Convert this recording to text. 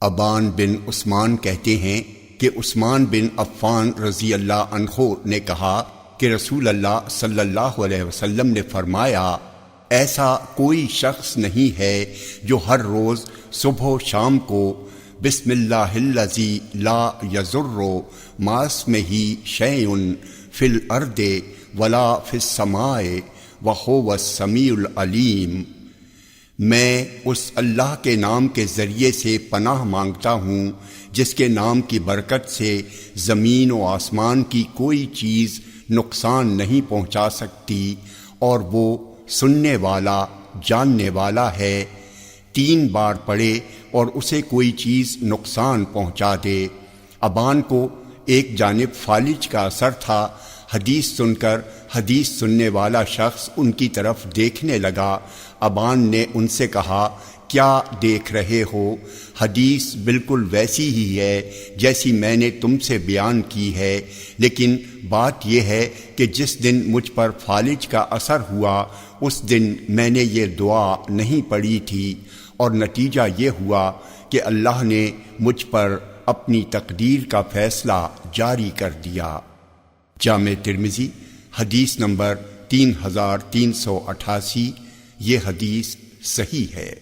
ابان بن عثمان کہتے ہیں کہ عثمان بن عفان رضی اللہ عنہ نے کہا کہ رسول اللہ صلی اللہ علیہ وسلم نے فرمایا، ایسا کوئی شخص نہیں ہے جو ہر روز صبح و شام کو بسم اللہ الذی لا یضر مع اسمہ شیء فی الارض ولا فی السماء وہو السمیع العلیم، میں اس اللہ کے نام کے ذریعے سے پناہ مانگتا ہوں جس کے نام کی برکت سے زمین و آسمان کی کوئی چیز نقصان نہیں پہنچا سکتی، اور وہ سننے والا جاننے والا ہے۔ 3 بار پڑھے اور اسے کوئی چیز نقصان پہنچا دے۔ ابان کو ایک جانب فالج کا اثر تھا۔ حدیث سن کر حدیث سننے والا شخص ان کی طرف دیکھنے لگا۔ ابان نے ان سے کہا، کیا دیکھ رہے ہو؟ حدیث بالکل ویسی ہی ہے جیسی میں نے تم سے بیان کی ہے، لیکن بات یہ ہے کہ جس دن مجھ پر فالج کا اثر ہوا اس دن میں نے یہ دعا نہیں پڑھی تھی، اور نتیجہ یہ ہوا کہ اللہ نے مجھ پر اپنی تقدیر کا فیصلہ جاری کر دیا۔ جامع ترمذی حدیث نمبر 3388، یہ حدیث صحیح ہے۔